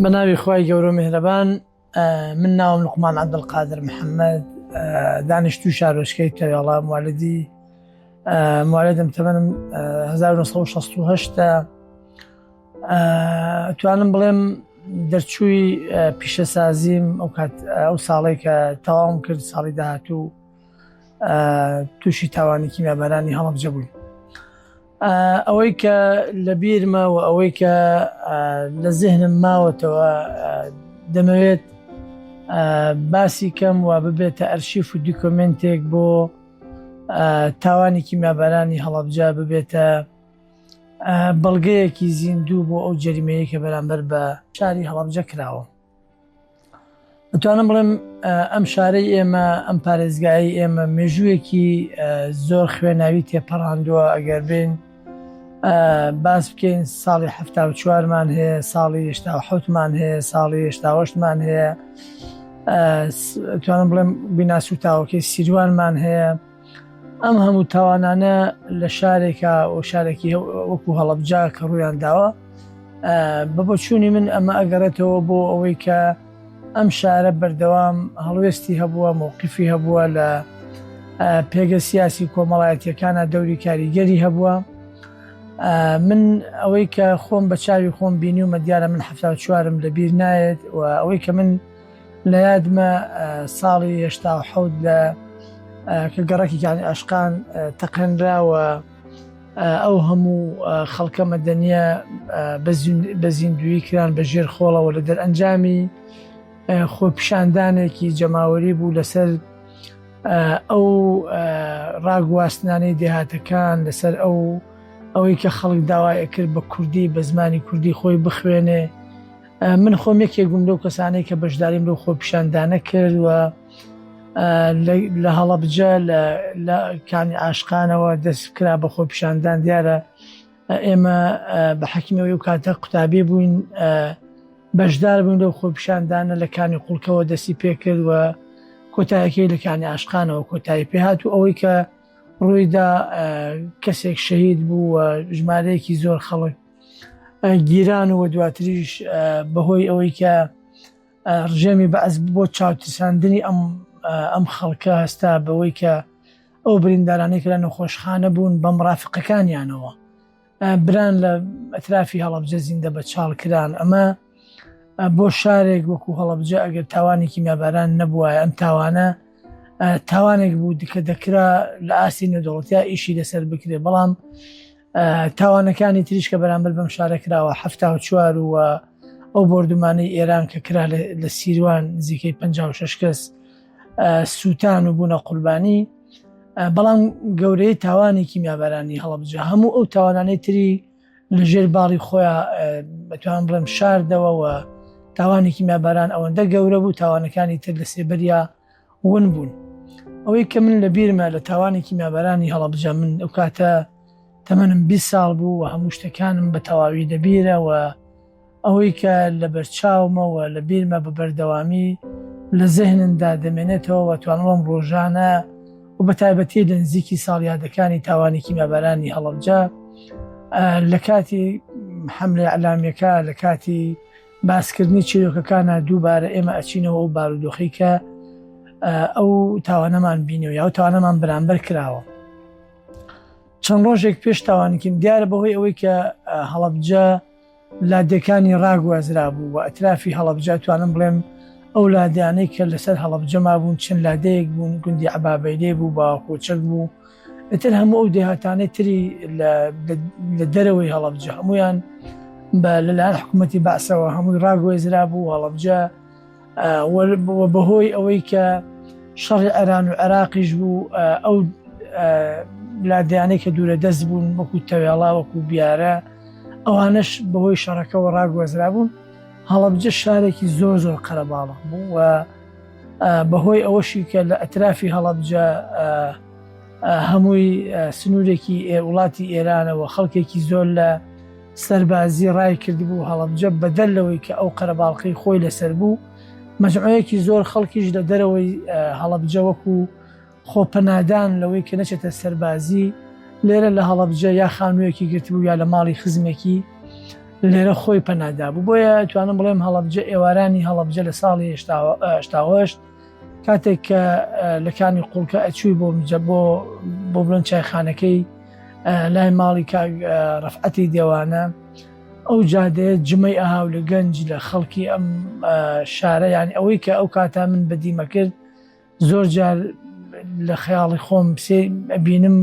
بناوی خوای گەورە میهرەبان. من ناوم لوقمان عەبدولقادر محەممەد، دانیشتووی شارۆچکەی تەوێڵا موالدی موالدم تەمەنم 1968 توانم بڵێم دەرچووی پیشەسازیم ئەو ساڵی کە تەواوم کرد ساڵی داهاتوو تووشی تاوانی کیمیابەرانی هەڵەبجە بووین. ئەوەی کە لە بیرمە و ئەوەی کە لە زیهنم ماوەتەوە دەمەوێت باسی کەم و ببێتە ئەرشیف و دیکۆمنتێک بۆ تاوانی کیمیابەرانی هەڵەبجە، ببێتە بەڵگەیەکی زیندوو بۆ ئەو جەریمەیە کە بەرامبەر بە شاری هەڵەبجە کراوە. دەتوانم بڵێم ئەم شارەی ئێمە، ئەم پارێزگایی ئێمە مێژوویەکی زۆر خوێناوی تێپەڕاندووە. ئەگەر بین باس بکەین ساڵی 74مان هەیە، ساڵی 87مان هەیە، ساڵی 88مان هەیە، توانم بڵێم بیناسوتاوەکەی سیروانمان هەیە. ئەم هەموو تاوانانە لە شارێکە و شارێکی وەکو هەڵەبجە کە ڕوویان داوە. بە بۆچوونی من ئەمە ئەگەڕێتەوە بۆ ئەوەی کە ئەم شارە بەردەوام هەڵوێستی هەبووە، مووقیفی هەبووە لە پێگە سیاسی کۆمەڵایەتیەکانە، دەوری کاریگەری هەبووە. من ئەوەی کە خۆم بە چاوی خۆم بینیومە دیارە من 74م لە بیر نایێت، و ئەوەی کە من لە یادمە ساڵی 87 لە کە گەڕەکی عاشقان تەقێنراوە، ئەو هەموو خەڵکە مەدەنیە بە زیندویی کران بە ژێر خۆڵەوە لە دەرئەنجامی خۆپیشاندانێکی جەماوەری بوو لەسەر ئەو ڕاگواستنانەی دێهاتەکان، لەسەر ئەوەی کە خەڵک داوای کرد بە کوردی، بە زمانی کوردی خۆی بخوێنێ. من خۆم یەکێک بووم لەو کەسانەی کە بەشداریم لەو خۆپیشاندانە کرد و لە هەڵەبجە لە کانی عاشقانەوە دەست کرا بە خۆپیشاندان. دیارە ئێمە بە حەکیمەوەی و کاتە قوتابی بووین، بەشدار بووین لەو خۆپیشاندانە لە کانی قوڵکەوە دەستی پێکرد و کۆتایەکەی لە کانی عاشقانەوە کۆتایی پێهات و ئەوەی کە ڕوویدا کەسێک شەهید بوو و ژمارەیەکی زۆر خەڵک گیران و دواتریش بەهۆی ئەوەی کە ڕژێمی بەعز بۆ چاوترساندنی ئەم خەڵکە هەستا بەوەی کە ئەو بریندارانەی کە لە نەخۆشخانە بوون بە مرافقەکانیانەوە بران لە ئەترافی هەڵەبجە زیندە بە چاڵکران. ئەمە بۆ شارێک وەکو هەڵەبجە ئەگەر تاوانی کیمیابەران نەبووە، ئەم تاوانە تاوانێک بوو کە دەکرا لە ئاستی نێودەوڵەتیە ئیشی لەسەر بکرێ. بەڵام تاوانەکانی تریش کە بەرامبەر بەم شارە کراوە 74 و ئەو بردومانەی ئێران کە کرا لە سیروان نزیکەی 56 کەس سووتان و بوونە قوربانی. بەڵام گەورەی تاوانی کیمیابەرانی هەڵەبجە هەموو ئەو تاوانانەی تری لەژێر باڵی خۆیان بەتوان بڵێم شاردەوە و تاوانی کیمیابەران ئەوەندە گەورە بوو، تاوانەکانی تر لە سێبەریا ون بوون. ئەوەی کە من لە بیرمە لە تاوانی کیمیابەرانی هەڵەبجە، من ئەو کاتە تەمەنم 20 ساڵ بوو و هەموو شتەکانم بە تەواوی دەبیرە و ئەوەی کە لە بەرچاومەوە لە بیرمە بە بەردەوامی لە زەهنمدا دەمێنێتەوە و توانڵم ڕۆژانە و بە تایبەتی لە نزیکی ساڵیادەکانی تاوانی کیمیابەرانی هەڵەبجە لە کاتی حەملەی ئەعلامیەکە، لە کاتی باسکردنی چیرۆکەکانە دووبارە ئێمە ئەچینەوە و بارودۆخی کە ئەو تاوانەمان بینەوە یا ئەو تاوانەمان بەرامبەر کراوە. چەند ڕۆژێک پێش تاوانیکیم دیارە بەهۆی ئەوەی کە هەڵەبجە لادەکانی ڕاگوازرا بوو و ئەترافی هەڵەبجە توانم بڵێم ئەو لادیانەی کە لەسەر هەڵەبجەما بوون چەند لادەیەک بوون، گوندی عەبابەیدێ بوو، باوەکۆچەک بوو، ئەتر هەموو ئەو دێهاتانەی تری لە دەرەوەی هەڵەبجە هەمویان لەلایەن حکوومەتی بەعسەوە هەمووی ڕاگوێزرا بوو. هەڵەبجە بەهۆی ئەوەی کە شەڕی ئێران و عێراقیش بوو، ئەو لادیانەی کە دوورە دەست بوون وەکو تەوێڵا، وەکو بیارە، ئەوانش بەهۆی شەڕەکەەوە ڕاگوێزرا بوون. هەڵەبجە شارێکی زۆر زۆر قەرەباڵغ بوو و بەهۆی ئەوەشی کە لە ئەترافی هەڵەبجە هەمووی سنوورێکی وڵاتی ئێرانەوە خەڵکێکی زۆر لە سەربازی ڕای کردی بوو. هەڵەبجە بەدەر لەوەی کە ئەو قەرەباڵقی خۆی لەسەر بوو، مەجموعەیەکی زۆر خەڵکیش لە دەرەوەی هەڵەبجە وەکو خۆپەنادان لەوەی کە نەچێتە سەربازی لێرە لە هەڵەبجە یا خانوویەکی گرتبوو یا لە ماڵی خزمێکی لێرە خۆی پەنادا بوو. بۆیە توانم بڵێم هەڵەبجە ئێوارانی هەڵەبجە لە ساڵی 1970 کاتێک کە لەکانی قوڵکە ئەچووی بۆ بڵند چایخانەکەی لای ماڵی ڕەفعەتی دێوانە، ئەو جادەیە جمەی ئاهاو لە گەنج لە خەڵکی ئەم شارە، یانی ئەوەی کە ئەو کاتا من بەدیمە کرد زۆر جار لە خەیاڵی خۆم بینم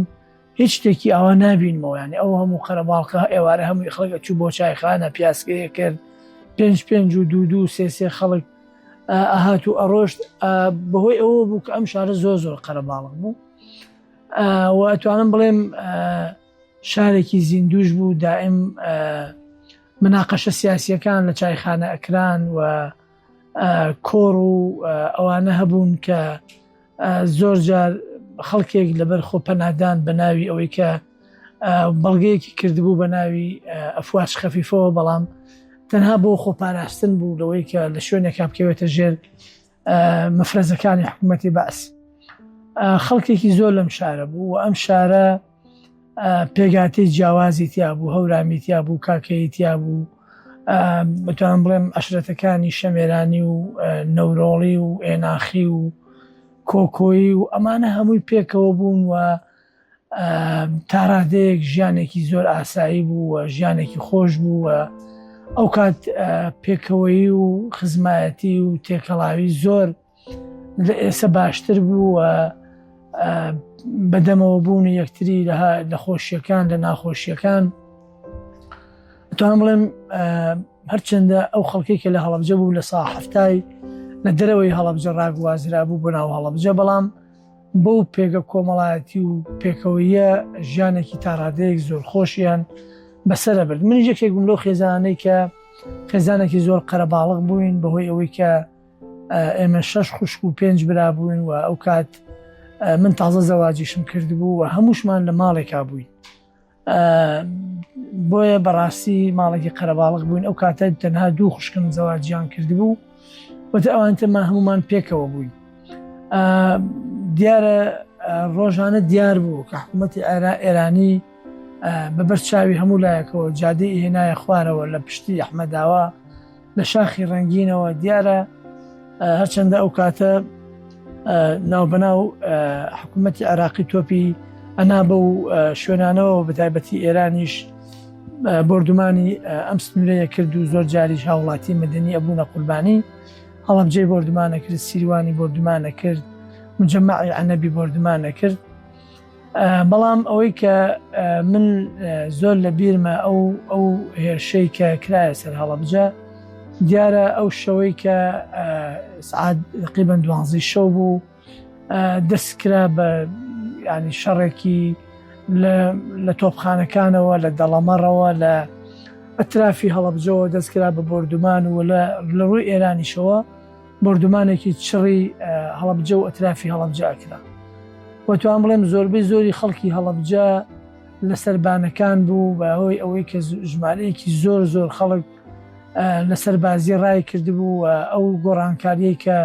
هیچ شتێکی ئەوە نبینمەوە، ینی ئەو هەموو قەرەباڵقە ئێوارە هەمووی خەڵک ئەچوو بۆ چایخانە پیاسکەیە کرد، 5 و 2 3 خەڵک ئاهات و ئەڕۆشت. بەهۆی ئەوە بوو کە ئەم شارە زۆر قەرەباڵق بوو و ئەتوانم بڵێم شارێکی زیندوش بوو، دائم مناقەشە سیاسیەکان لە چایخانە ئەکران و کۆڕ و ئەوانە هەبوون کە زۆر جار خەڵکێک لەبەر خۆ پەنادان بە ناوی ئەوەی کە بەڵگەیەکی کردبوو بە ناوی ئەفواج خەفیفەوە، بەڵام تەنها بۆ خۆ پاراستن بوو لەوەی کە لە شوێنێکا بکەوێتە ژێر مەفرەزەکانی حکوومەتی بەعس. خەڵکێکی زۆر لەم شارە بوو و ئەم شارە پێگاتەی جیاوازی تیا بوو، هەورامی تیا بوو، کاکەی تیا بوو، بتوانم بڵێم عەشرەتەکانی شەمێرانی و نەورۆڵی و ئێناخی و کۆکۆیی و ئەمانە هەمووی پێکەوە بوون و تاڕادەیەک ژیانێکی زۆر ئاسایی بوو و ژیانێکی خۆش بوو و ئەو کات پێکەوەی و خزمایەتی و تێکەڵاوی زۆر لە ئێستا باشتر بوو و بەدەمەوە بوون یەکتری لە خۆشیەکان لە ناخۆشیەکان. توانم بڵێم هەرچەندە ئەو خەڵکی کە لە هەڵەبجە بوو لە ساڵ هەفتای لە دەرەوەی هەڵەبجە ڕاگوازرا بوو بۆ ناو هەڵەبجە، بەڵام بەو پێگە کۆمەڵایەتی و پێکەوەیە ژیانێکی تاڕادەیەک زۆر خۆشیان بەسەرە برد. من یەکێک بووم لەو خێزانەی کە خێزانێکی زۆر قەرەباڵغ بووین، بەهۆی ئەوەی کە ئێمە 6 خوشک و 5 برا بووین و ئەو کات من تازە زەواجیشم کردبوو و هەمووشمان لە ماڵێکا بووین، بۆیە بەڕاستی ماڵێکی قەرەباڵغ بووین. ئەو کاتە تەنها 2 خوشکم زەواجیان کردبوو وەتە ئەوانتەمان هەمومان پێکەوە بووین. دیارە ڕۆژانە دیار بوو کە حکوومەتی ئێرانی بەبەر چاوی هەموو لایەکەوە جادەی هێنایە خوارەوە لە پشتی ئەحمەداوە لە شاخی ڕەنگینەوە. دیارە هەرچەندە ئەو کاتە ناوبەناو حکوومەتی عێراقی تۆپی ئەنا بە و شوێنانەوە بەتایبەتی ئێرانیش بردومانی ئەم سنوورەیە کرد و زۆر جاریش هاوڵاتی مەدەنی ئەبوونە قوربانی. هەڵەبجەی بردومانە کرد، سیروانی بردومانە کرد، مجەمەعی عەنەبی بردومانە کرد. بەڵام ئەوەی کە من زۆر لە بیرمە ئەو هێرشەی کە کرایە سەر هەڵەبجە، دیارە ئەو شەوەی کە سعات تقریباً 12 شەو بوو دەستکرا بە ینی شەڕێکی لە تۆپخانەکانەوە لە دەڵەمەڕەوە لە ئەترافی هەڵەبجەوە دەستکرا بە بردومان و لە ڕووی ئێرانیشەوە بردومانێکی چڕی هەڵەبجە و ئەترافی هەڵەبجە ئەکرا. وەتوان بڵێم زۆربەی زۆری خەڵکی هەڵەبجە لە سەربانەکان بوو بە هۆی ئەوەی کە ژمارەیەکی زۆر خەڵک لە سەربازی ڕای کردبوو و ئەو گۆڕانکاریەی کە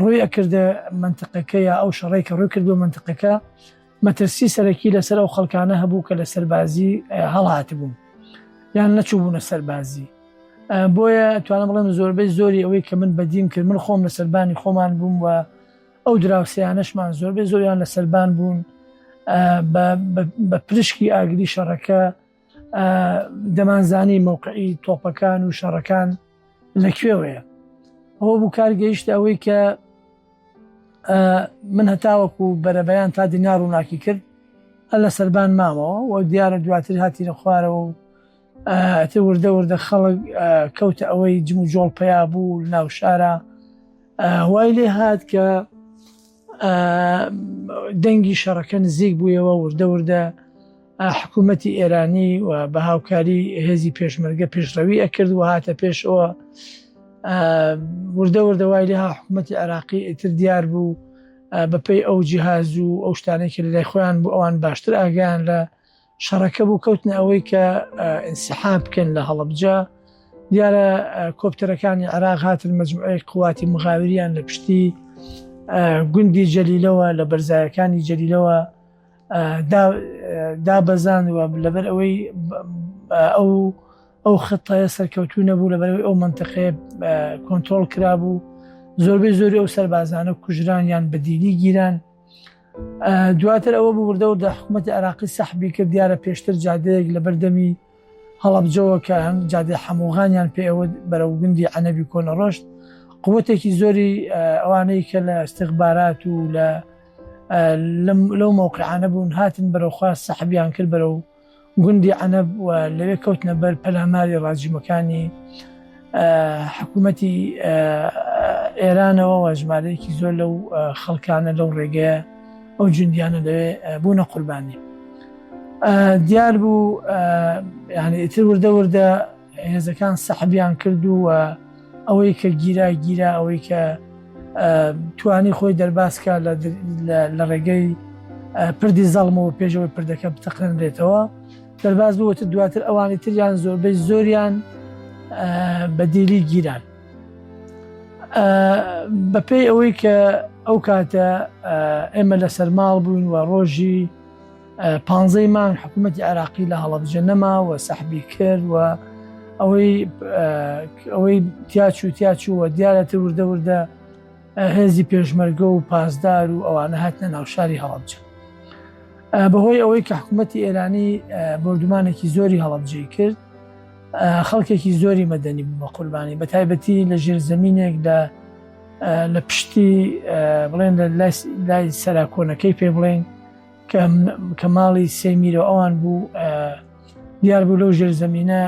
ڕووی ئەکردە منتقەکە یا ئەو شەڕێک کە ڕووی کردو منتقەکە مەترسی سەرەکی لەسەر ئەو خەڵکانە هەبوو کە لە سەربازی هەڵهات بوون یان نەچوو بوونە سەربازی. بۆیە توانم بڵێم زۆربەی زۆری ئەوەی کە من بەدیم کرد، من خۆم لە سەربانی خۆمان بووم و ئەو دراوسیانەشمان زۆربەی زۆریان لە سەربان بوون بە پرشکی ئاگری شەڕەکە. دەمانزانی مەوقعی تۆپەکان و شەڕەکان لەکوێوەیە. ئەوە بوو کارگەیشتە ئەوەی کە من هەتاوەکو بەرەبەیان تا دنیا ڕووناکی کرد لە سەربان مامەوە و دیارە دواتر هاتی لە خوارەوە و وردە خەڵک کەوتە ئەوەی جم و جۆڵ پیا بوو ناو شارە. وای لێ هات کە دەنگی شەڕەکە نزیک بوویەوە، وردە حکوومەتی ئێرانی و بە هاوکاری هێزی پێشمەرگە پێشڕەوی ئەکرد و هاتە پێشەوە. وردە وای لێ ها حکوومەتی عێراقی ئیتر دیار بوو بەپێی ئەو جیهاز و ئەو شتانێکی لە لای خۆیان بوو ئەوان باشتر ئاگیان لە شەڕەکە بوو، کەوتنە ئەوەی کە ئینسیحاب بکەن لە هەڵەبجە. دیارە کۆپتەرەکانی عێراق هاتن مەجموعەی قواتی مغاوریان لە پشتی گوندی جەلیلەوە لە بەرزایەکانی جەلیلەوە دابەزان و لەبەر ئەوەی ئەو ئەو خەتایە سەرکەوتوو نەبوو لەبەرەوەی ئەو منتەقەیە کۆنتڕۆڵ کرابوو زۆربەی زۆری ئەو سەربازانە کوژران یان بەدیلی گیران. دواتر ئەوە بوردە و حکوومەتی عێراقی سەحبی کرد دیارە پێشتر جادەیەک لە بەردەمی هەڵەبجەوە کە جادێ هەمووغانیان پێ ئەوە بەرەو گوندی عەنەبی کۆنە ڕۆشت قووەتێکی زۆری ئەوانەی کە لە استیخبارات و لەو مەوقعانە بوون هاتن بەرەوخوا سەحبیان کرد بەرەو گوندی عەنەب و لەوێ کەوتنە بەر پەلاماری ڕاجیمەکانی حکوومەتی ئێرانەوە و ژمارەیەکی زۆر لەو خەڵکانە لەو ڕێگەیە ئەو جوندیانە لەوێ بوونە قوربانی. دیار بوو یعنی ئیتر وردە هێزەکان سەحبیان کردو و ئەوەی کە گیرا ئەوەی کە توانی خۆی دەرباسکە لە ڕێگەی پردی زەڵمەوە پێشەوەی پردەکە بتەقێنرێتەوە دەرباز بووەتە دواتر ئەوانی تریان زۆربەی زۆریان بەدیلی گیران. بەپێی ئەوەی کە ئەو کاتە ئێمە لە سەرماڵ بووین و ڕۆژی 15 مانگ حکوومەتی عێراقی لە هەڵەبجە نەما و سەحبی کرد و ئەوەی تیاچوو و دیارەتر وردە هێزی پێشمەرگە و پاسدار و ئەوانە هاتنە ناو شاری هەڵەبجە. بەهۆی ئەوەی کە حکوومەتی ئێرانی بردومانێکی زۆری هەڵەبجەی کرد خەڵکێکی زۆری مەدەنی بوو بە قوربانی بە تایبەتی لە ژێرزەمینێک لە پشتی بڵێن لای سەراکۆنەکەی پێ بڵێن کە ماڵی سێمیرە ئەوان بوو دیار بوو لەو ژێرزەمینە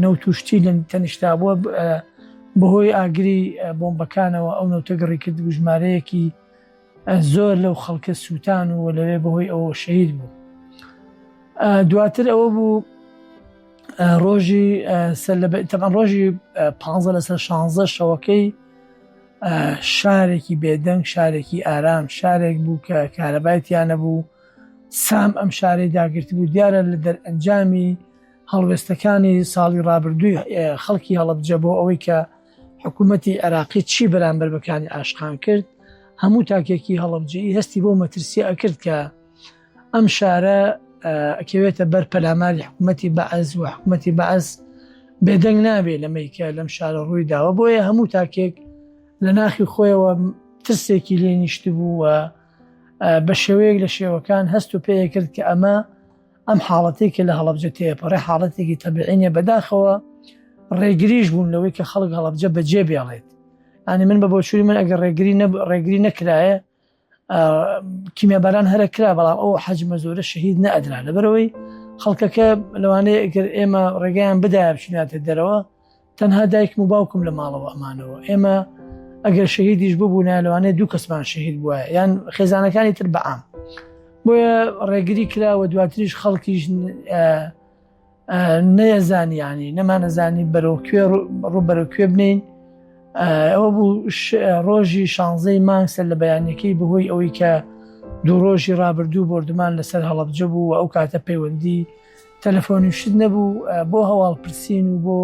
نەوت و شتی لە تەنیشتا بووە بەهۆی ئاگری بۆمبەکانەوە ئەو نەوتەگەڕی کرد و ژمارەیەکی زۆر لەو خەڵکە سووتان و لەوێ بەهۆی ئەوە شەهید بوو. دواتر ئەوە بوو ڕۆژی ڕۆژی 15 لەسەر 16 شەوەکەی شارێکی بێدەنگ شارێکی ئارام شارێک بوو کە کارەبایەتیانە بوو سام ئەم شارەی داگرتی بوو دیارە لە دەرئەنجامی هەڵوێستەکانی ساڵی ڕابردووی خەڵکی هەڵەبجە بۆ ئەوەی کە حکوومەتی عێراقی چی بەرامبەر بەکانی ئاشقان کرد هەموو تاکێکی هەڵەبجەیی هەستی بۆ مەترسی ئەکرد کە ئەم شارە ئەکەوێتە بەر پەلاماری حکوومەتی بەعەز و حکوومەتی بەعەز بێدەنگ نابێت لەمەیکە لەم شارە ڕووی داوە بۆیە هەموو تاکێک لە ناخی خۆیەوە ترسێکی لێ نیشت بوو و بە شێوەیەک لە شێوەکان هەست و پێیە کرد کە ئەم حاڵەتێکە لە هەڵەبجە تێپەڕێ حاڵەتێکی تەبیعینە بەداخەوە ڕێگریش بوون لەوەی کە خەڵک هەڵەبجە بەجێ بێڵێت. ئەنی من بە بۆچووری من ئەگەر ڕێگری نەکرایە کیمیاباران هەرە کرا بەڵام ئەو حەجمە زۆرە شەهید نەئەدرا لەبەرەوەی خەڵکەکە لەوانەیە ئەگەر ئێمە ڕێگەیان بدایە بچیناتە دەرەوە تەنها دایکم و باوکم لە ماڵەوە ئەمانەوە ئێمە ئەگەر شەهیدیش ببوونا لەوانەیە 2 کەسمان شەهید بووە یان خێزانەکانی تر بەعام بۆیە ڕێگری کراوە دواتریش خەڵکیش نەیەزانیانی نەمانەزانی ڕوو بەرەو کوێ بنین. ئەوە بوو ڕۆژی 16 مانگ سەر لە بەیانەکەی بەهۆی ئەوەی کە دوو ڕۆژی ڕابردوو بردومان لەسەر هەڵەبجە بوو و ئەو کاتە پەیوەندی تەلەفۆنی شت نەبوو بۆ هەواڵپرسین و بۆ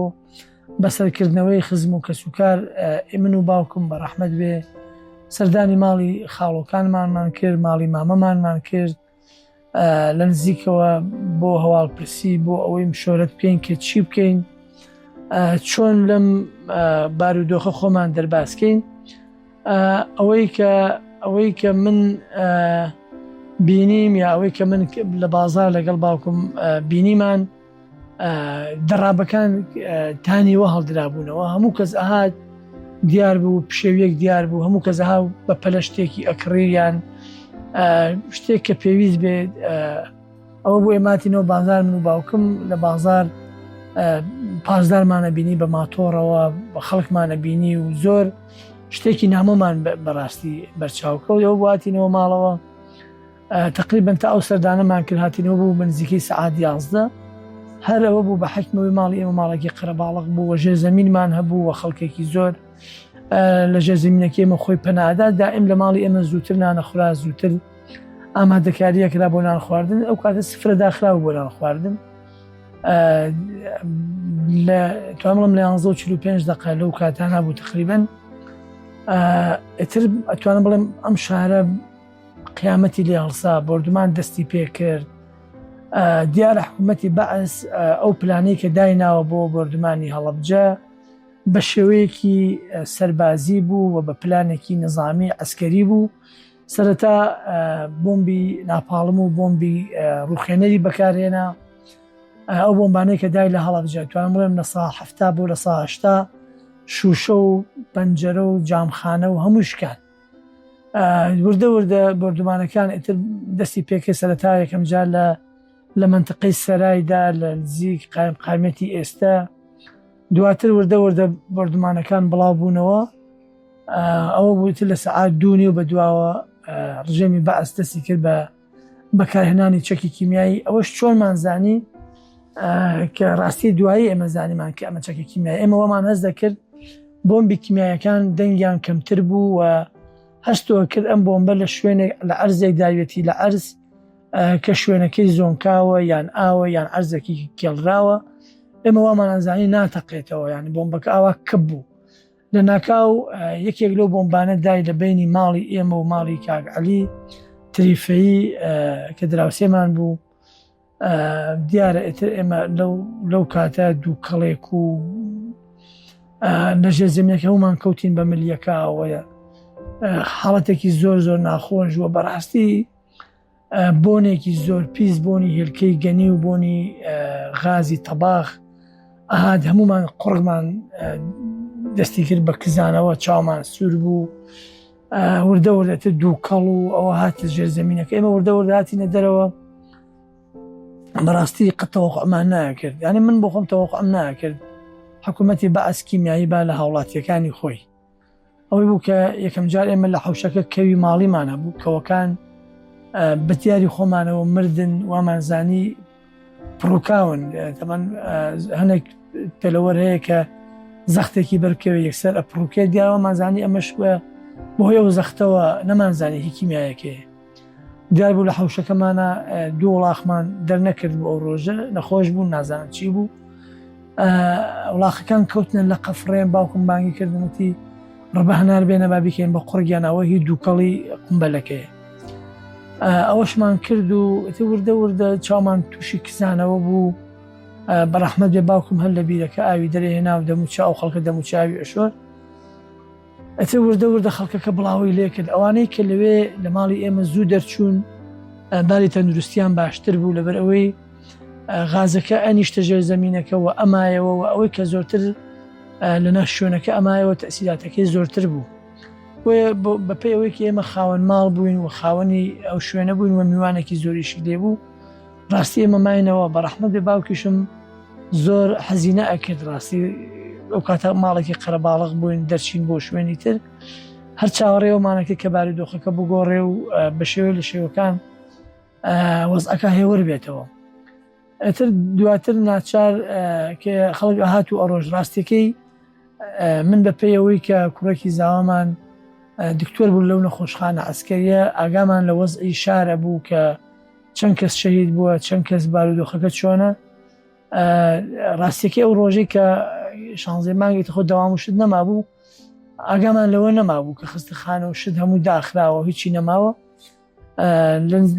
بەسەرکردنەوەی خزم و کەسوکار من و باوکم بە ڕەحمەت بێ سەردانی ماڵی خاڵۆکانمانمان کرد ماڵی مامەمانمان کرد لە نزیکەوە بۆ هەواڵپرسی بۆ ئەوەی مشۆرەت بکەین کە چی بکەین چۆن لەم بارودۆخە خۆمان دەرباسکەین. ئەوەی کە من بینیم یا ئەوەی کە من لە بازار لەگەڵ باوکم بینیمان دەڕابەکان تانیوە هەڵدرابوونەوە هەموو کەس ئاهات دیار بوو پشێویەک دیار بوو هەموو کەس ئاها بە پەلە شتێکی ئەکڕیان شتێک کە پێویست بێت ئەوە بۆ ئێماتینەوە بازار من و باوکم لە بازار پاسدارمانە بینی بە ماتۆڕەوە بە خەڵکمانە بینی و زۆر شتێکی نامۆمان بەڕاستی بەرچاوکەوت ئەو بواتینەوە ماڵەوە تقریبا تا ئەو سەردانەمان کرد هاتینەوە بوو بنزیکەی سەعات 11 هەر ئەوە بوو بە حکمەوەی ماڵی ئێمە ماڵێکی قەرەباڵغ بوو وە ژێرزەمینمان هەبوو وە خەڵکێکی زۆر لە ژێرزەمینەکەی ئێمە خۆی پەنادا دائیم لە ماڵی ئێمە زووتر نانەخورا زووتر ئامادەکاریە کرا بۆ نان خواردن ئەو کاتە سفرە داخراوە بۆ نان خواردن توانڵم لە 45 دقه لەو کاتان هەبوو تقریبا ئەتر ئەتوانم بڵێم ئەم شارە قیامەتی لێ هەڵسا بردومان دەستی پێ کرد دیارە حکوومەتی بەعس ئەو پلانەی کە دایناوە بۆ بەردەمانی هەڵەبجە بە شێوەیەکی سەربازی بوو و بە پلانێکی نظامی ئەسکەری بوو. سەرەتا بۆمبی ناپاڵم و بۆمبی ڕوخێنەری بەکارهێنا. ئەو بۆمبانەی کە دای لە هەڵەبجە توانم بڵێم لە ساڵ 70 بۆ لە ساڵ 80 شوشە و پەنجەرە و جامخانە و هەموو شکان. وردە وردە بەردەمانەکان ئیتر دەستی پێکە سەرەتا یەکەم جار لە منتقەی سەرایدا لە نزیک قایمەتی ئێستا. دواتر وردە وردە بەردەمانەکان بڵاو بوونەوە. ئەوە بوویتر لە سەعات 2 و بە دواوە ڕژێمی بەعس دەستی کرد بە بەکارهێنانی چەکی کیمیایی. ئەوەش چۆنمان زانی کە ڕاستی دوایی ئێمە زانیمان کە ئەمە چەکی کیمیایی. ئێمە وەمان هەست دەکرد بۆمبی کیمیایەکان دەنگیان کەمتر بوو و هەستەوە کرد ئەم بۆمبە لە شوێنێک لە ئەرزێک داوێتی لە ئەرز کە شوێنەکەی زۆنکاوە یان ئاوە یان ئەرزێکی کێڵراوە. ئێمە وامان ئەزانی ناتەقێتەوە، یانی بۆمبەکە ئاوا کەب بوو. لە ناکاو یەکێک لەو بۆمبانە دای لە بینی ماڵی ئێمە و ماڵی کاک عەلی تریفەیی کە دراوسێمان بوو. دیارە ئێتر ئێمە لەو کاتە دوو کەڵێک و لە ژێرزەمینەکە هەمومان کەوتین بە ملیەکەوەیە. حاڵەتێکی زۆر زۆر ناخۆش وە بەڕاستی بۆنێکی زۆر پیس، بۆنی هێلکەی گەنی و بۆنی غازی تەباخ ئاهات هەمومان قوڕگمان دەستی کرد بە کزانەوە، چاومان سوور بوو. وردە وردەتر دوو کەڵ و ئەوە هاتە ژێرزەمینەکە. ئێمە وردە وردە هاتینە دەرەوە. بەڕاستی تەوەقعمان ناکرد، یعنی من بۆ خۆم تەوەقعم ناکرد حکوومەتی بەعس کیمیایی با لە هاوڵاتیەکانی خۆی. ئەوەی بوو کە یەکەم جار ئێمە لە حەوشەکە کەوی ماڵیمانە بوو، کەوەکان بەتیاری خۆمانەوە مردن، وامانزانی پڕووکاون. تەمان هەنێک پێلەوەر هەیە کە زەختێکی بەرکەوە یەکسەر ئەپڕووکێ، دیارەوەمانزانی ئەمەش بۆ هۆی ئەو زەختەوە نەمانزانی هی کیمیایەکەیە. دیار بوو لە حەوشەکەمانە دوو وڵاخمان دەرنەکرد بۆ ئەو ڕۆژە، نەخۆش بوون، نازانم چی بوو. وڵاخەکان کەوتنە لە قەفڕێن. باوکم بانگی کردنەتی ڕبە هەنار بێنە با بیکەین بە قوڕگیانەوە، هی دووکەڵی قمبەلەکەیە. ئەوەشمان کرد و وردە وردە چاومان تووشی کزانەوە بوو. بەڕەحمەت بێ باوکم هەر لە بیرەکە ئاوی دەرێهێنا و دەموچا ئەو خەڵکە دەموچاوی ئەشۆر. وردە وردە خەڵکەکە بڵاوی لێ کرد. ئەوانەی کە لەوێ لە ماڵی ئێمە زوو دەرچوون باری تەندروستیان باشتر بوو، لەبەر ئەوەی غازەکە ئەنیشتە ژێر زەمینەکەەوە ئەمایەوە و ئەوەی کە زۆرتر لەناو شوێنەکە ئەمایەوە تەسیراتەکەی زۆرتر بوو. بەپێی ئەوەی کە ئێمە خاوەن ماڵ بووین و خاوەنی ئەو شوێنە بووین و میوانێکی زۆریشی لێبوو. ڕاستی ئێمە ماینەوە بەڕەحمەت بێ باوکیشم زۆر حەزینە ئەکرد. ڕاستی ئەو کاتە ماڵێکی قەرەباڵغ بووین، دەرچین بۆ شوێنی تر، هەر چاوەڕێوەمانەکە کە بارودۆخەکە بگۆڕێ و بە شێوە لە شێوەکان وەزعەکە هێور بێتەوە. ئەتر دواتر ناچار کە خەڵک هات و ئەڕۆژ ڕاستیەکەی من بەپێی ئەوەی کە کوڕێکی زاوامان دکتۆر بوو لەو نەخۆشخانە ئەسکەریە، ئاگامان لە وەزعی شارە بوو کە چەند کەس شەهید بووە، چەند کەس بارودۆخەکە چۆنە. ڕاستیەکەی ئەو ڕۆژەی کە 16 مانگی خۆ دەوام و شت نەمابوو، ئاگامان لەوە نەمابوو کە خستەخانە و شت هەموو داخراوە، هیچی نەماوە.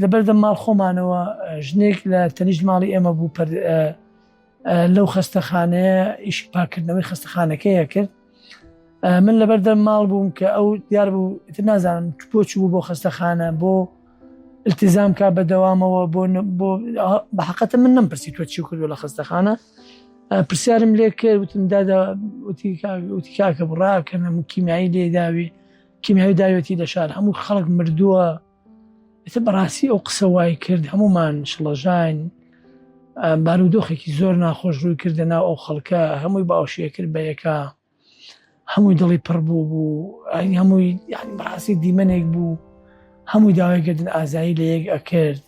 لەبەردەم ماڵ خۆمانەوە ژنێک لە تەنیشت ماڵی ئێمە بوو لەو خستەخانەیە ئیشی پاکردنەوەی خستەخانەکەیە کرد. من لەبەردەم ماڵ بووم کە ئەو دیار بوو نازانم بۆچی بوو بۆ خستەخانە، بۆ التیزام کا بەدەوامەوە بۆ بەحەقەتە من نەمپرسی تۆ چی کردووە لە خستەخانە. پرسیارم لێ کرد، وتم دادا وتی کاکە بڕاکەن هەموو کیمیایی لێداوی، کیمیایی داوێتی لە شار هەموو خەڵک مردووە. بەڕاستی ئەو قسە وای کرد، هەمومان شڵەژاین. بارودۆخێکی زۆر ناخۆش ڕووی کردە ناو ئەو خەڵکە، هەمووی باوشیە کرد بە یەکە، هەمووی دڵی پڕ بوو هەمووی یعنی بەڕاستی دیمەنێک بوو، هەمووی داوایکردن ئازایی لە یەک ئەکرد.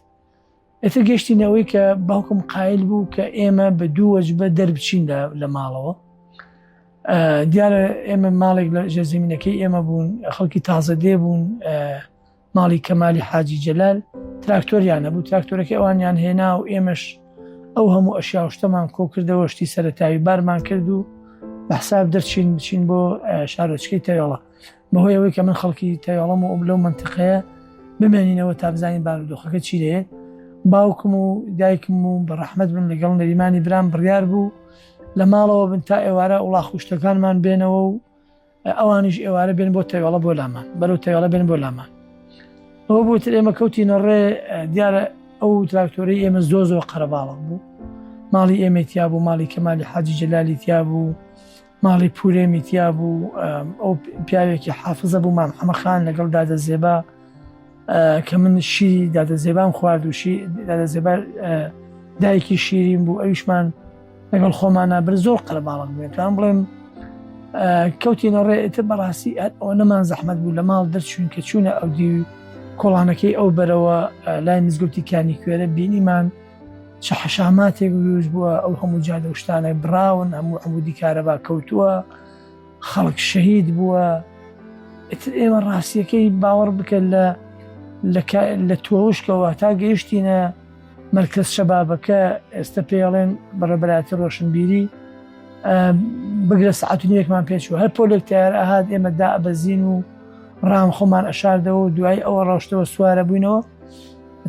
ئێتر گەشتینەوەی کە باوکم قایل بوو کە ئێمە بە دوو وەجبە دەربچین لە ماڵەوە. دیارە ئێمە ماڵێک لە ژێرزەمینەکەی ئێمە بوون، خەڵکی تازە دێ بوون، ماڵی کەمالی حاجی جەلال، تراکتۆریانە بوو، تراکتۆرەکە ئەوانیان هێنا و ئێمەش ئەو هەموو ئەشیا شتەمان کۆ کردەوە، شتی سەرەتاوی بارمان کرد و بە حساب دەرچین بچین بۆ شارۆچکەی تەیۆڵە، بەهۆی ئەوەی کە من خەڵکی تەیۆڵەم و لەو منتیقەیە بمێنینەوە تا بزانین بارودۆخەکە چی دەیە. باوکم و دایکم و بەڕەحمەت بن لەگەڵ نەریمانی برام بڕیار بوو لە ماڵەوە بن تا ئێوارە وڵا خوشتەکانمان بێنەوە و ئەوانیش ئێوارە بێن بۆ تەیواڵە بۆ لامان بەرەو تەیواڵە بێن بۆ لامان. ئەوە بووتر ئێمە کەوتینە ڕێ دیارە ئەو تراکتۆری ئێمە زۆر قەرەباڵغ بوو. ماڵی ئێمە تیا بوو، ماڵی کەمالی حاجی جەلالی تیا بوو، ماڵی پورێمی تیا بوو، ئەو پیاوێکی حافزە بوو مام حەمەخان لەگەڵ دادە زێبا کە من شیری دادە زێبام خوارد و دادە زێبا دایکی شیرین بوو، ئەویشمان لەگەڵ خۆمانە بر زۆر قەرەباڵغ بووین. توانم بڵێم کەوتینە ڕێ ئێتر بەڕاستی ئەوە نەمان زەحمەت بوو لە ماڵ دەرچوون کە چوونە ئەو دی کۆڵانەکەی ئەو بەرەوە لای مزگەوتی کانی کوێرە بینیمان چه حەشاماتێک وروش بووە، ئەو هەموو جادە و شتانە براون، هەموو عەمودی کارەبا کەوتووە، خەڵک شەهید بووە. ئێتر ئێمە ڕاستیەکەی باوەڕ بکە لە تۆوشکەوە تا گەیشتینە مەرکەز شەبابەکە ئێستا پێڵێن بەڕێبەرایەتی ڕۆشنبیری بگرە سەعات و نیوەکمان پێچوو هەر پۆلێک تیار ئاهات ئێمە دائبەزین و ڕام خۆمان ئەشاردەوە و دوای ئەوە ڕۆشتەوە سوارە بووینەوە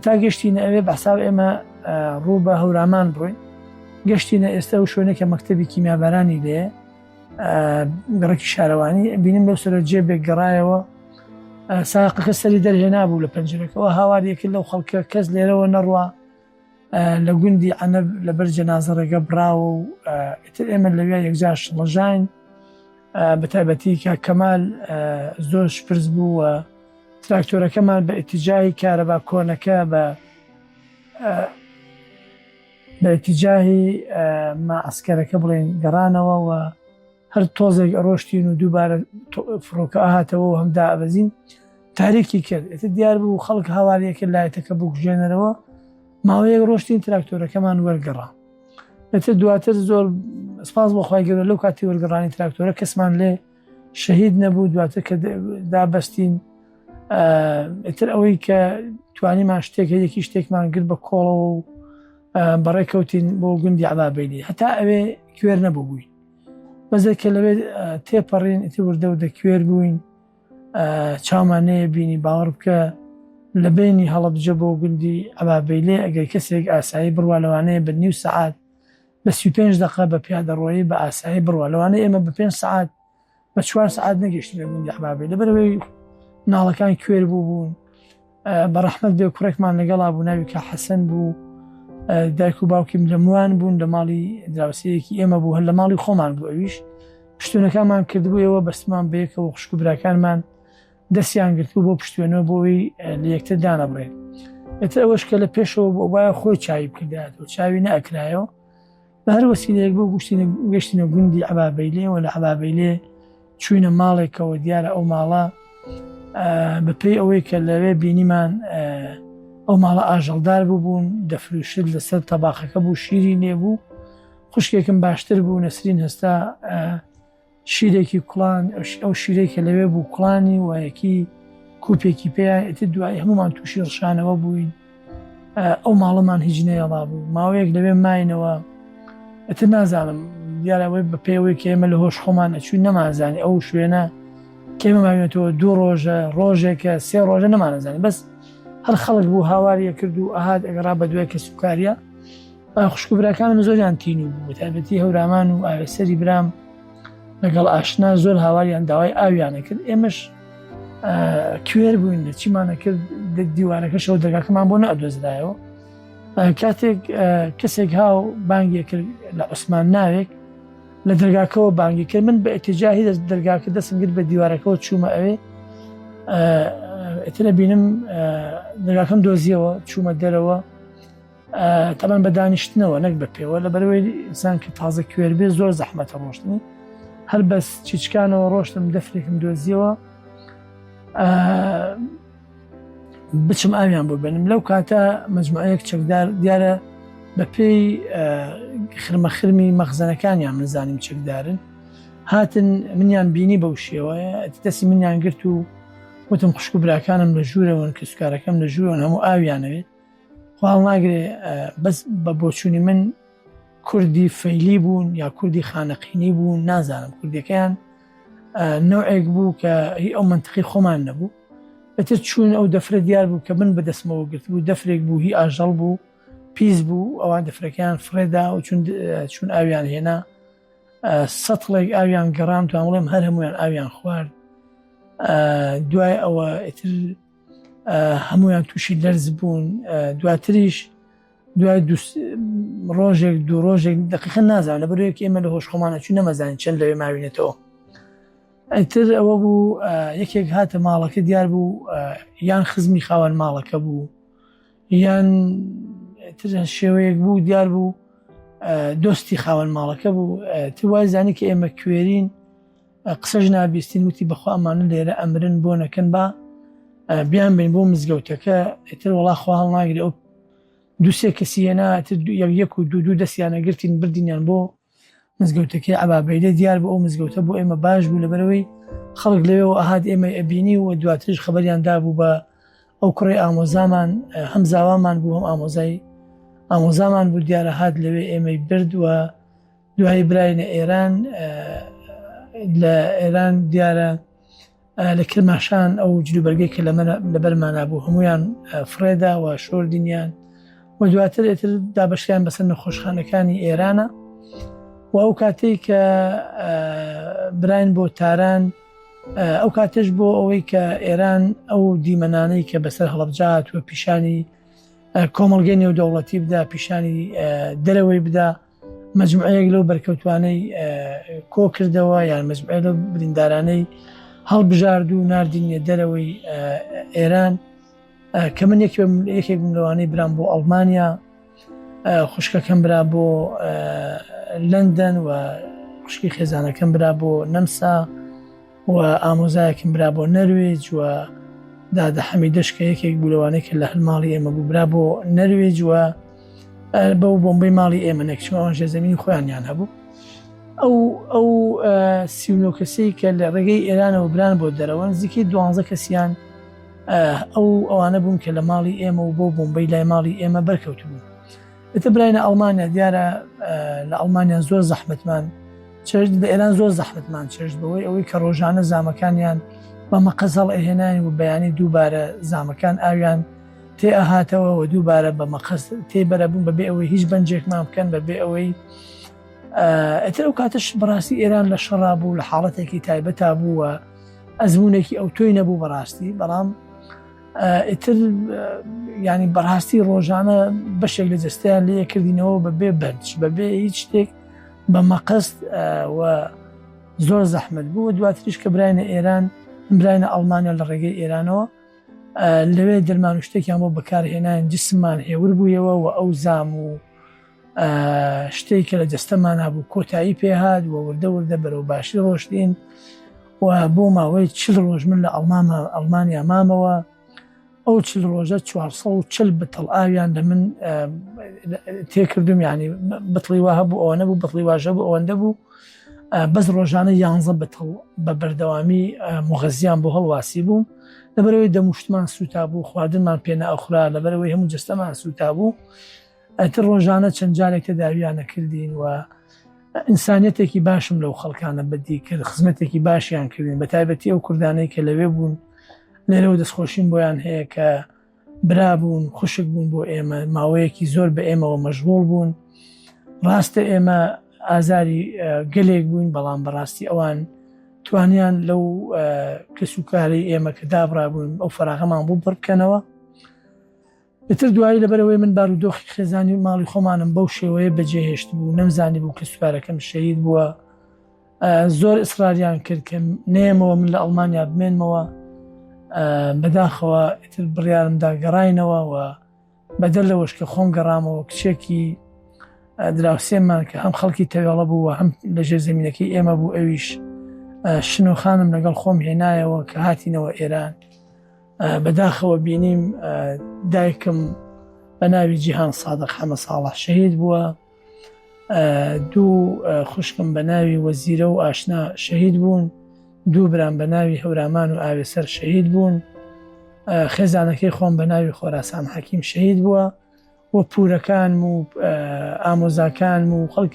تا گەشتینە ئەوێ بەحساب ئێمە ڕوو بە هەورامان بڕۆین. گەشتینە ئێستا و شوێنێکە مەکتەبی کیمیابارانی لێ گەڕێکی شارەوانی بینیم لەو سەرە جێبێک گەڕایەوە ساقەکە سەری دەرهێنا بوو لە پەنجەرەکەەوە هاواریەکە لەو خەڵکە کەس لێرەوە نەڕوە لە گوندی عەنەب لەبەر جەنازە ڕێگە براوە و ئێتر ئێمە لەوێ یەکجار شڵەژاین بە تایبەتی کە کەمال زۆر شپرس بوو و تراکتۆرەکەمان بە ئیتیجاهی کارەبا کۆنەکە بە ئیتیجاهی مەعسکەرەکە بڵێن گەڕانەوە و هەر تۆزێک ڕۆشتین و دووبارە فڕۆکە ئاهاتەوە و هەمدا ئەبەزین تاریکی کرد. ئێتر دیار بوو خەڵک هاواریەکە لایەتەکە بکوژێنەرەوە ماوەیەک ڕۆشتین تراکتۆرەکەمان وەرگەڕا. ئێتر دواتر زۆر سپاس بۆ خۆی گەورە لەو کاتی وەرگەڕانی تراکتۆرە کەسمان لێ شەهید نەبوو. دواتر کە دابەستین ئێتر ئەوەی کە توانیمان شتێکە یەکی شتێکمان گر بە کۆڵەوە و بەڕێکەوتین بۆ گوندی عەبابەیلی هەتا ئەوێ کوێر نەبوو بووین بەزێک کە لەوێ تێپەڕین ئێتر وردە و دەکوێر بووین چاومانەیە بینی باوەڕ بکە لە بینی هەڵەبجە بۆ گوندی عەبابەیلێ ئەگەر کەسێک ئاسایی بڕوا لەوانەیە بە نیو سەعات بە 35 دقە بە پیادەڕۆیی بە ئاسایی بڕوا لەوانەیە ئێمە بە 5 سەعات بە 4 سەعات نەگەشتین لە گوندی عەبابەیلێ لەبەرەوەی ناڵەکان کوێر بوون. بەڕەحمەت بێ کوڕێکمان لەگەڵا بوو ناوی کە حەسەن بوو دایک و باوکیم لە موان بوون لە ماڵی دراوسەیەکی ئێمە بوو هەر لە ماڵی خۆمان بوو ئەویش پشتوونەکانمان کردبوویەوە بەستمان بەیەکەوە خوشک و براکانمان دەستیان گرتبوو بۆ پشتوێنەوە بۆی لە یەکتر دانەبڕێن. ئێتر ئەوەش کە لە پێشەوە بۆ وایە خۆی چاوی بکردایەوە چاوی نەئەکرایەوە بە هەر وەسیلەیەک بۆ گەشتینە گوندی عەبابەیلێ و لە عەبابەیلێ چوینە ماڵێکەوە دیارە ئەو ماڵە بەپێی ئەوەی کە لەوێ بینیمان ئەو ماڵە ئاژەڵدار بوون دەفروشت لەسەر تەباخەکە بوو شیری نێبوو خوشکێکم باشتر بوو نەسرین هەستا شیرێکی کوڵان ئەو شیرەی کە لەوێ بوو کوڵانی و یەکی کوپێکی پێیان ئێتر دوای هەمومان تووشی ڕشانەوە بووین. ئەو ماڵەمان هیچ نەیەڵا بوو ماوەیەک لەوێ ماینەوە ئێتر نازانم دیارەوەی بە پێوەی کە ئێمە لە هۆش خۆمان ئەچوین نەمانزانی ئەو شوێنە کێمە ماوێتەوە 2 ڕۆژە ڕۆژێکە 3 ڕۆژە نەمانەزانی بەس هەر خەڵک بوو هاواریە کرد و ئاهات ئەگەڕا بە دوای کە سوکاریە خوشک و براکانم زۆریان تینی بوو تایبەتی هەورامان و ئاوێسەری برام لەگەڵ ئاشنا زۆر هاواریان داوای ئاویانە کرد. ئێمەش کوێر بووین لە چیمانە کرد دیوارەکەشەوە دەرگاکەمان بۆ نەئەدۆزرایەوە کاتێک کەسێک هاو بانگی کرد لە عوسمان ناوێک لە دەرگاکەوە بانگی کرد من بە ئێتیجاهی دەرگاکە دەستم کرد بە دیوارەکەەوە چوومە ئەوێ ئێتر بینم دەرگاکەم دۆزیەوە چوومە دەرەوە تەمان بە دانیشتنەوە نەک بە پێوە لەبەرەوەی ئینسان کە تازە کوێر بێ زۆر زەحمەتە ڕۆشتنی هەر بەس چیچکانەوە ڕۆشتم دەفرێکم دۆزیەوە بچم ئاویان بۆ بێنم. لەو کاتە مەجموعەیەک چەکدار دیارە بە پێی خرمەخرمی مەخزەنەکانیان منزانیم چەکدارن هاتن منیان بینی بەو شێوەیە دەستی منیان گرت و وتم خوشک و براکانم لە ژوورەوەن کە سوکارەکەم لە ژوورەوەن هەموو ئاویانەوێت خواڵ ناگرێ بەس بە بۆچوونی من کوردی فەیلی بوون یا کوردی خانەقینی بوون نازانم کوردەکەیان نەوعێک بوو کە هی ئەو منتقی خۆمان نەبوو ئەتر چوون ئەو دەفرە دیار بوو کە من بەدەستمەوە گرت بوو دەفرێک بوو هی ئاژەڵ بوو پیس بوو ئەوان دەفرەکەیان فرێدا و چون ئاویان هێنا سەتڵێک ئاویان گەڕام تو بڵێم هەر هەمویان ئاویان خوارد دوای ئەوە ئیتر هەمویان تووشی لەرز بوون دواتریش دوای ڕۆژێک دوو ڕۆژێک دقیقا نازانم لەبەرەوەی ئێمە لە هۆش خۆمانە چون نەمەزانین چەند لەوێ ماوینێتەوە ئەتر ئەوە بوو یەکێک هاتە ماڵەکە دیار بوو یان خزمی خاوەن ماڵەکە بوو یان شێوەیەک بوو دیار بوو دۆستی خاوەن ماڵەکە بوو تو وای زانی کە ئێمە کوێرین قسەش نابیستین وتی بەخوا ئەمانە لێرە ئەمرن بۆ نەکەن با بیان بین بۆ مزگەوتەکە ئیتر وەڵا خوا هەڵناگرێ ئەو دووسێ کەسی هێنا یەک و دوو دەستیانە گرتین بردینیان بۆ مزگەوتەکەی عەبابەیدە دیار بۆ ئەو مزگەوتە بۆ ئێمە باش بوو لەبەرەوەی خەڵک لەوێەوە ئاهات ئێمە ئەبینی و دواترش خەبەریان دابوو بە ئەو کوڕی ئامۆزامان هەم زاوامان بوو هەم ئامۆزامان بوو دیارە هات لەوێ ئێمەی برد و دوای براینە ئێران لە ئێران دیارە لە کرماشان ئەو جلوبەرگەی کە لەبەرمانە بوو هەمویان فرێدا و شۆردینیان و دواتر ئێتر دابەشیان بەسەر نەخۆشخانەکانی ئێرانە و ئەو کاتەی کە براین بۆ تاران ئەو کاتەش بۆ ئەوەی کە ئێران ئەو دیمەنانەی کە بەسەر هەڵەبجات و پیشانی کۆمەڵگەی نێودەوڵەتی بدا پیشانی دەرەوەی بدا مەجموعەیەک لەو بەرکەوتوانەی کۆ کردەوە یان مەجموعە لەو بریندارانەی هەڵبژارد و ناردینە دەرەوەی ئێران کە من یەکێک لەوانەی برام بۆ ئەڵمانیا خوشکەکەم برا بۆ لەندەن و خوشکی خێزانەکەم برا بۆ نەمسا و ئامۆزایەکم برا بۆ نەروێج و دادە حەمیدەش کە یەکێک بوو لەوانەیە کە لە هەلماڵی ئێمە بوو برا بۆ نەروێج و بەو بۆمبەی ماڵی ئێمە نەکچمەوان ژێزەمینی خۆیانیان هەبوو ئەو 39 کەسەی کە لە ڕێگەی ئێرانەوە بران بۆ دەرەوە نزیکەی 12 کەسیان ئەوانە بوون کە لە ماڵی ئێمە و بۆ بۆمبەی لای ماڵی ئێمە بەرکەوت بوون ئێتە براینە ئەڵمانیا دیارە لە ئەڵمانیا زۆر زەحمەتمان چرد لە ئێران زۆر زەحمەتمان چرد بەوەی ئەوەی کە ڕۆژانە زامەکانیان بە مەقەزەڵ ئەهێنانی و بەیانی دووبارە زامەکان ئاویان تێ ئەهاتەوە و دووبارە بە مەقەس تێبەرە بوون بەبێ ئەوەی هیچ بەنجێکمان بکەن بەبێ ئەوەی ئەتر ئەو کاتەش بەڕاستی ئێران لە شەڕا بوو لە حاڵەتێکی تایبەتا بوو و ئەزمونێکی ئەو تۆی نەبوو بەڕاستی بەڵام ئیتر ینی بەڕاستی ڕۆژانە بەشێک لە جستیان لێ کردینەوە بەبێ بەنج بەبێ هیچ شتێک بە مەقەست و زۆر زەحمت بوو دواتریش کە براینە ئێران براینە ئەڵمانیا لە ڕێگەی ئێرانەوە لەوێ دەرمان و شتێکیان بۆ بەکارهێنان جسممان هێور بوویەوە و ئەو زام و شتێک کە لە جەستەمان هەبوو کۆتایی پێهات و وردە وردە بەرەو باشی ڕۆشتین و بۆ ماوەی 40 ڕۆژ من لە ئەڵمانیا مامەوە ئەو 40 ڕۆژە 440 بتڵ ئاویان لە من تێکردم ینی بتڵی وا هەبوو ئەوە نەبوو بتڵی واژە بوو ئەوەندە بوو بەس ڕۆژانە 11 بتڵ بە بەردەوامی مغەزیان بۆ هەڵواسی بووم لەبەرەوەی دەموشتمان سوتا بوو خواردنمان پێ نەئەخورا لەبەرەوەی هەموو جەستەمان سوتا بوو ئەتر ڕۆژانە چەند جارێک تەداویانە کردین و ئینسانیەتێکی باشم لەو خەڵکانە بەدی کرد خزمەتێکی باشیان کردین بە تایبەتی ئەو کوردانەی کە لەوێ بوون لێرەوە دەستخۆشین بۆیان هەیە کە برابوون خوشک بوون بۆ ئێمە ماوەیەکی زۆر بە ئێمەوە مەشغوڵ بوون ڕاستە ئێمە ئازاری گەلێک بووین بەڵام بەڕاستی ئەوان توانیان لەو کەسوکاری ئێمە کە دابڕابوون ئەو فەراغەمان بوو بڕکەنەوە ئتر دوایی لەبەرەوەی من بارودۆخی خێزانی ماڵی خۆمانم بەو شێوەیە بەجێهێشت بوو نەمزانی بوو کە سوپارەکەم شەهید بووە زۆر ئیسراریان کرد کە نێمەوە من لە ئەڵمانیا بمێنمەوە بەداخەوە ئتر بڕیارمدا گەڕاینەوە و بەدەر لەوەش کە خۆم گەڕامەوە کچێکی دراوسێمان کە هەم خەڵکی تەوێڵە بوو و هەم لەژێر زەمینەکەی ئێمە بوو ئەویش شنۆخانم لەگەڵ خۆم هێنایەوە کە هاتینەوە ئێران بەداخەوە بینیم دایکم بە ناوی جیهان سادق حەمە ساڵح شەهید بووە دوو خوشکم بە ناوی وەزیرە و ئاشنا شەهید بوون دوو برام بە ناوی هەورامان و ئاوێسەر شەهید بوون خێزانەکەی خۆم بە ناوی خۆراسان حەکیم شەهید بووە و پورەکان و ئامۆزاکان و خەڵک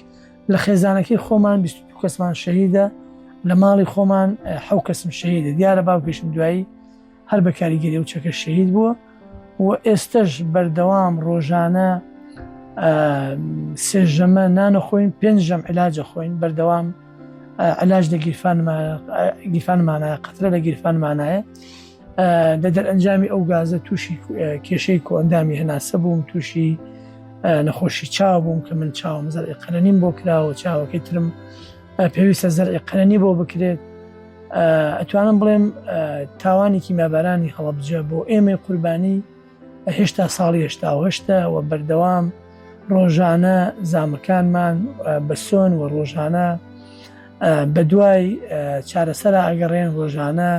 لە خێزانەکەی خۆمان 22 کەسمان شەهیدە لە ماڵی خۆمان 7 کەسم شەهیدە دیارە باوکیشم دوایی هەر بە کاریگەری و چەکە شەهید بووە و ئێستش بەردەوام ڕۆژانە سێژەمە نانەخۆین 5 ژەم علاجە خۆین بەردەوام علاج لە گیرفانمانایە قەترە لە گیرفانمانایە لە دەرئەنجامی ئەو گازە تووشی کێشەی کۆئەندامی هەناسە بووم تووشی نەخۆشی چاو بووم کە من چاوم زەرعی قەرەنیم بۆ کراوە چاوەکەی ترم پێویستە زەرعی قەرەنی بۆ بکرێت ئەتوانم بڵێم تاوانی کیمیابەرانی هەڵەبجە بۆ ئێمەی قوربانی هێشتا ساڵی هێشتا و بەردەوام ڕۆژانە زامەکانمان بەسۆن و ڕۆژانە بە دوای چارەسەرا ئەگەڕێن ڕۆژانە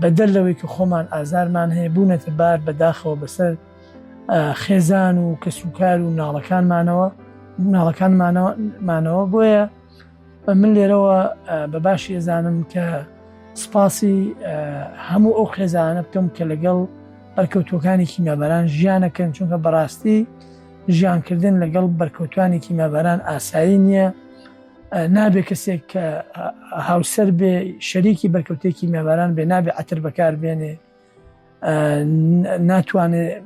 بەدەر لەوەی کە خۆمان ئازارمان هەیە بوونەتە بار بەداخەوە بەسەر خێزان و کەسوکار و ناڵەکانمانەوە بۆیە من لێرەوە بە باشی ئێزانم کە سپاسی هەموو ئەو خێزانە بکەم کە لەگەڵ بەرکەوتوەکانی کیمیابەران ژیانەکەن چونکە بەڕاستی ژیانکردن لەگەڵ بەرکەوتوانی کیمیابەران ئاسایی نییە نابێ کەسێک کە هاوسەر بێ شەریکی بەرکەوتەی کیمیابەران بێ نابێ عەتر بەکار بێنێ ناتوانێت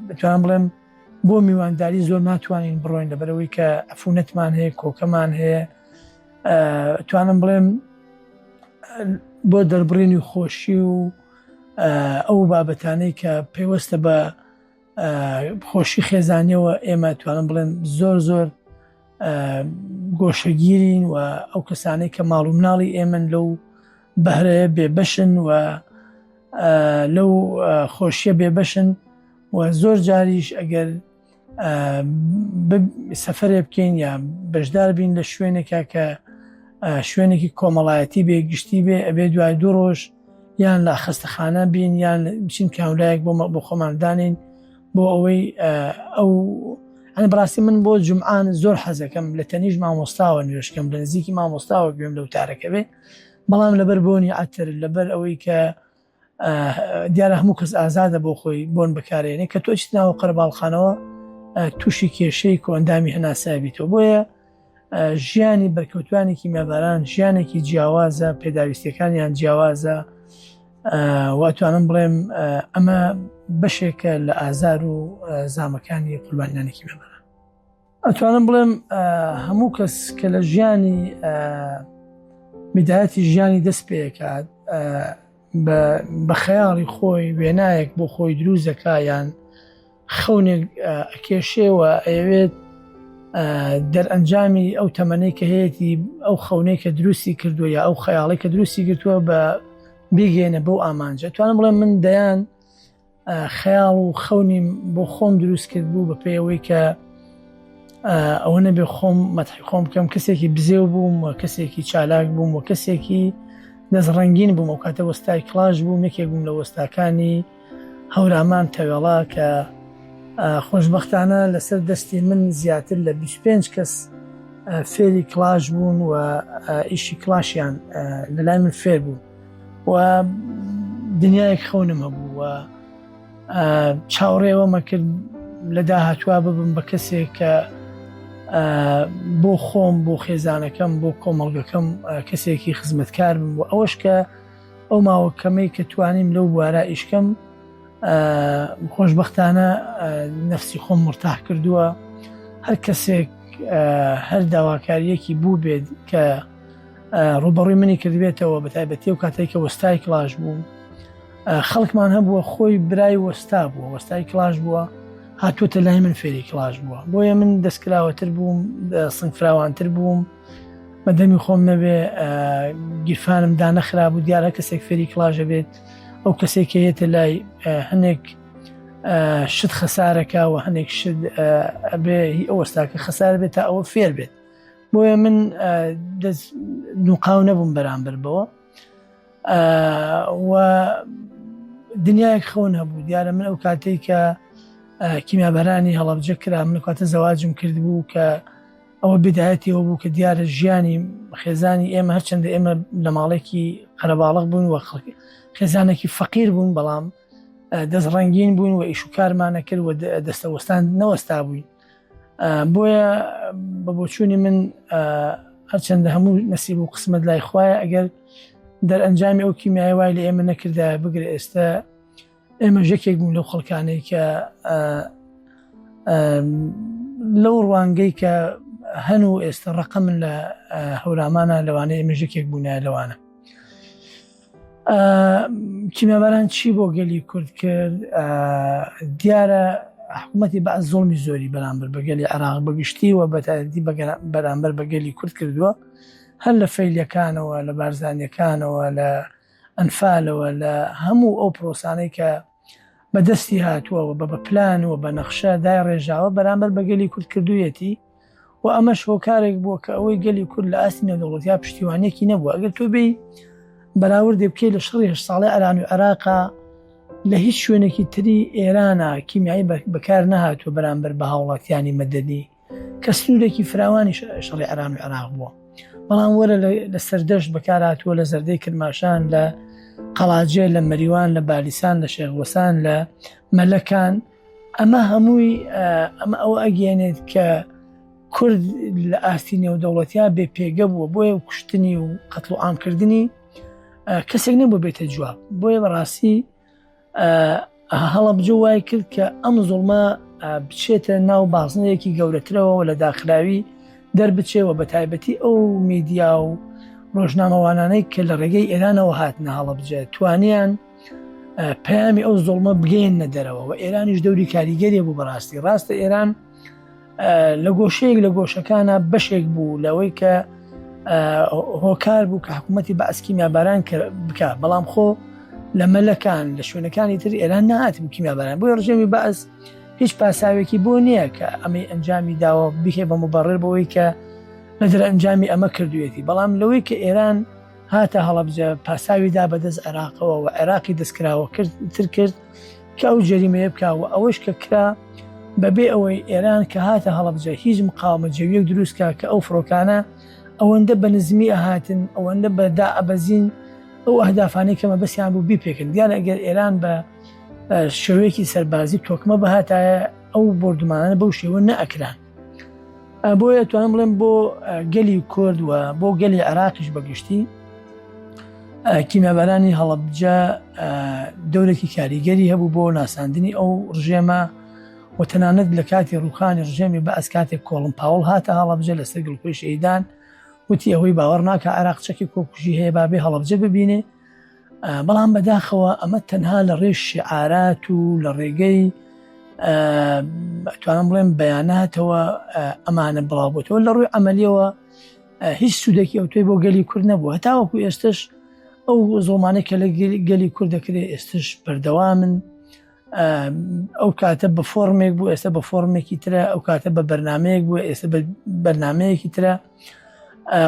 بتوانم بڵێم بۆ میوانداری زۆر ناتوانین بڕۆین لەبەرەوەی کە عفونەتمان هەیە کۆکەمان هەیە توانم بڵێم بۆ دەربڕینی خۆشی و ئەو بابەتانەی کە پێوەستە بە خۆشی خێزانیەوە ئێمە توانم بڵێن زۆر گۆشەگیرین و ئەو کەسانەی کە ماڵ و مناڵی ئێمن لەو بەهرەیە بێبەشن و لەو خۆشیە بێبەشن و زۆر جاریش ئەگەر سەفەرێ بکەین یا بەشدار بین لە شوێنێکە کە شوێنێکی کۆمەڵایەتی بێ گشتی بێ ئەبێ دوای 2 ڕۆژ یان لە خەستەخانە بین یان بچین کاولایەک بۆ خۆماندانین بۆ ئەوەی ئەو بەڕاستی من بۆ جمعان زۆر حەزەکەم لە تەنیژ مامۆستاوە نوێشکەم لە نزیکی مامۆستاوە گوێم لەو تارەکە بێ بەڵام لەبەر بۆنی عەتر لەبەر ئەوەی کە دیارە هەموو کەس ئازادە بۆ خۆی بۆن بەکارێنێ کە تۆ چیت ناوە قەرەباڵخانەوە تووشی کێشەی کۆئەندامی هەناسای بیتەوە بۆیە ژیانی بەرکەوتوانی کیمیابەران ژیانێکی جیاوازە پێداویستیەکانیان جیاوازە واتوانم بڵێم ئەمە بەشێکە لە ئازار و زامەکانی قوربانیانی کیمیابەران ئەتوانم بڵێم هەموو کەس کە لە ژیانی میدایەتی ژیانی دەست پێکات بە خەیاڵی خۆی وێنایەک بۆ خۆی دروزەکە یان خەونێک ئەکێشێوە ئەوێت دەرئەنجامی ئەو تەمەنەی کە هەیەی ئەو خەونەی کە دروستی کردووە یا ئەو خەیاڵی کە دروستی گرتووە بە بیگەێنە بەو ئامانجە توانم بڵێم من دەیان خەیاڵ و خەونیم بۆ خۆم دروست کرد بوو بە پێیەوەی کە ئەوە نەبێ خۆم مەتحی خۆم بکەم کەسێکی بزێو بووم و کەسێکی چالاک بووم و کەسێکی دەستڕەنگین بووم ئەو کاتە وەستای کلاژ بووم یەکێک بووم لە وەستاکانی هەورامان تەوێڵا کە خۆشبەختانە لەسەر دەستی من زیاتر لە 25 کەس فێری کلاژ بوون و ئیشی کلاشیان لەلای من فێر بوو و دنیایەک خەونم هەبوو و چاوەڕێەوەمە کرد لە داهاتوە ببم بە کەسێک کە بۆ خۆم بۆ خێزانەکەم بۆ کۆمەڵگەکەم کەسێکی خزمەتکار بم و ئەوەش کە ئەو ماوەکەمەی کە توانیم لەو بوارە ئیشکەم خۆشبەختانە نەفسی خۆم مرتاح کردووە هەر کەسێک هەر داواکاریەکی بوو بێت کە ڕوبەڕووی منی کردبێتەوە بە تایبەتی و کاتێک کە وەستای کلاژ بوو خەڵکمان هەبووە خۆی برای وەستا بووە وەستای کلاژ بووە هاتووەتە لای من فێری کلاژ بووە بۆیە من دەستکراوەتر بووم سنگفراوانتر بووم بەدەمی خۆم نەبێ گیرفانم دانەخرا بوو دیارە کەسێک فێری کلاژە بێت ئەو کەسێک هەیەتە لای هەنێک شت خەسارەکە و هەنێک شت ئەبێ ئەو وەستاکە خەسار بێت تا ئەوە فێر بێت بۆیە من نوقاو نەبووم بەرامبەر بەوە و دنیایەک خەون هەبوو دیارە من ئەو کاتێک کە کیمیابەرانی هەڵەبجە کرا من کاتە زەواجم کرد بوو کە ئەوە بدایەتیەوە بوو کە دیارە ژیانی خێزانی ئێمە هەرچەندە ئێمە لە ماڵێکی قەرەباڵغ بوون و خێزانێکی فەقیر بوون بەڵام دەستڕەنگین بوون و ئیش و کارمانە کرد و دەستەوەستان نەوەستا بووین بۆیە بە بۆچوونی من هەرچەندە هەموو نەسیب و قسمت لای خوایە ئەگەر دەرئەنجامی ئەو کیمیای وای لە ئێمە نەکردایە بگرێ ئێستا ئێمە ژەکێک بوون لەو خەڵکانەی کە لەو ڕوانگەی کە هەن و ئێستا ڕقەمن لە هەورامانە لەوانەیە ئێمە ژەکێک بوونایە لەوانە. کیمیاباران چی بۆ گەلی کورد کرد؟ دیارە حکوومەتی بەعز زۆڵمی زۆری بەرامبەر بە گەلی عێراق بەگشتی و بەتایبەتی بەرامبەر بە گەلی کورد کردووە، هەر لە فەیلیەکانەوە، لە بارزانیەکانەوە، لە ئەنفالەوە، لە هەموو ئەو پرۆسانەی کە بەدەستی هاتووەوە بە پلان و بە نەخشە دای ڕێژاوە بەرامبەر بە گەلی کورد کردوویەتی و ئەمەش هۆکارێک بووە کە ئەوەی گەلی کورد لە ئاستی نێودەوڵەتیا پشتیوانێکی نەبووە. ئەگەر تۆ بێی بەراوردێ بکەی لە شەڕی 8 ساڵەی ئەران و عێراقا لە هیچ شوێنێکی تری ئێرانە کیمیایی بەکار نەهاتووە بەرامبەر بە هاوڵاتیانی مەدەنی کە سنوورێکی فراوانی شەڕی ئەران و عێراق بووە. بەڵام وەرە لە سەردەشت بەکار هاتووە، لە زەردەی کرماشان، لە قەڵاجێ، لە مەریوان، لە بالیسان، لە شێخوەسان، لە مەلەکان. ئەمە هەمووی ئەمە ئەوە ئەگەێنێت کە کورد لە ئاستی نێودەوڵەتیا بێ پێگە بووە، بۆیە کوشتنی و قەتڵ و عامکردنی کەسێک نەبوو بێتە جواب. بۆیە بەڕاستی هەڵەبجە وای کرد کە ئەم زوڵمە بچێتە ناو بازنەیەکی گەورەترەوە و لە داخراوی دەربچێەوە، بە تایبەتی ئەو میدیا و ڕۆژنامەوانانەی کە لە ڕێگەی ئێرانەوە هاتنە هەڵەبجە توانیان پەیامی ئەو زوڵمە بگەێنە دەرەوە و ئێرانیش دەوری کاریگەریە بوو. بەڕاستی ڕاستە ئێران لە گۆشەیەک لە گۆشەکانە بەشێک بوو لەوەی کە هۆکار بوو کە حکوومەتی بەعز کیمیاباران بکات، بەڵام خۆ لە مەلەکان لە شوێنەکانی تر ئێران نهات بوو کیمیاباران. بۆی ڕژێمی بەعز هیچ پاساوێکی بۆ نییە کە ئەمەی ئەنجامی داوە بکێ بە مبەڕێر بەوەی کە لە دەرە ئەنجامی ئەمە کردوێتی، بەڵام لەوەی کە ئێران هاتە هەڵەبجە پاساویدا بەدەست عێراقەوە و عێراقی دەستکراوە تر کرد کە ئەو جەریمەیە بکاوە. ئەوەش کە کرا بەبێ ئەوەی ئێران کە هاتە هەڵەبجە هیچ مقاومە جەویەک دروستکە کە ئەو فڕۆکانە ئەوەندە بە نزمی ئەهاتن، ئەوەندە بەدا ئەبەزین ئەو ئەهدافانەی کەمە بەسییان بوو بیپێکن. دیارە ئەگەر ئێران بە شێوەیەکی سەربازی تۆکمە بەهاتایە ئەو بردومانانە بەو شێوە نەئەکران. بۆیە توانم بڵێم بۆ گەلی کورد و بۆ گەلی عێراقیش بەگشتی کیمیابارانی هەڵەبجە دەورێکی کاریگەری هەبوو بۆ ناساندنی ئەو ڕژێمە و تەنانەت لە کاتی ڕووخانی ڕژێمی بەعز کاتێک کۆڵم پاوڵ هاتە هەڵەبجە لەسەر گڵکۆی شەیدان وتی ئەوەی باوەڕ ناکە عێراق چەکی کۆکوژی هەیە بابێ هەڵەبجە ببینێ. بەڵام بەداخەوە ئەمە تەنها لە ڕێژ شیعارات و لە ڕێگەی توانم بڵێم بەیاناتەوە ئەمانە بڵاوبووتەوە، لە ڕووی ئەمەلیەوە هیچ سوودێکی ئەو توی بۆ گەلی کورد نەبوو. هەتاوەکو ئێستش ئەو زۆڵمانەی کە لە گەلی کورد دەکرێت ئێستش بەردەوامن. ئەو کاتە بە فۆرمێک بوو، ئێستا بە فۆرمێکی ترە، ئەو کاتە بە بەرنمەیەک بوو، ئێستا بە بەرنمەیەکی ترە.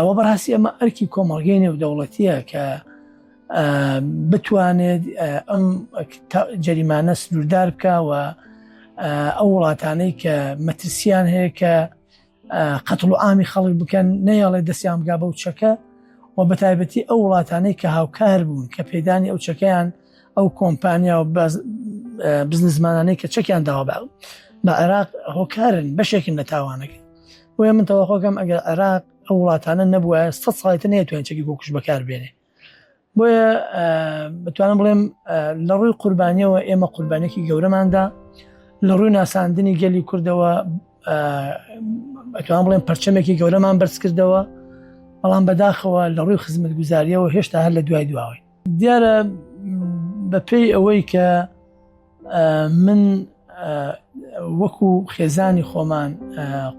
وە بەڕاستی ئەمە ئەرکی کۆمەڵگەی نێودەوڵەتیە کە بتوانێت ئەم جەریمانە سنووردار بکە و ئەو وڵاتانەی کە مەترسیان هەیە کە قەتڵ و عامی خەڵک بکەن نەیەڵێ دەستیان بگا بەو چەکە و بە تایبەتی ئەو وڵاتانەی کە هاوکار بوون کە پێدانی ئەو چەکەیان ئەو کۆمپانیا و بزنسمانانەی کە چەکیان داوا بە عێراق هۆکارن بەشێکن لە تاوانەکە. بۆیە من تەواخۆکەم ئەگەر عێراق ئەو وڵاتانە نەبووە 100 ساڵێتە نەیەتوانێت چەکی کۆکوژ بەکار بێنێ. بۆیە بتوانم بڵێم لە ڕووی قوربانیەوە ئێمە قوربانێکی گەورەماندا، لە ڕووی ناساندنی گەلی کوردەوە بتوانم بڵێم پەرچەمێکی گەورەمان بەرز کردەوە، بەڵام بەداخەوە لە ڕووی خزمەتگوزاریەوە هێشتا هەر لە دوای دیارە بەپێی ئەوەی کە من وەکو خێزانی خۆمان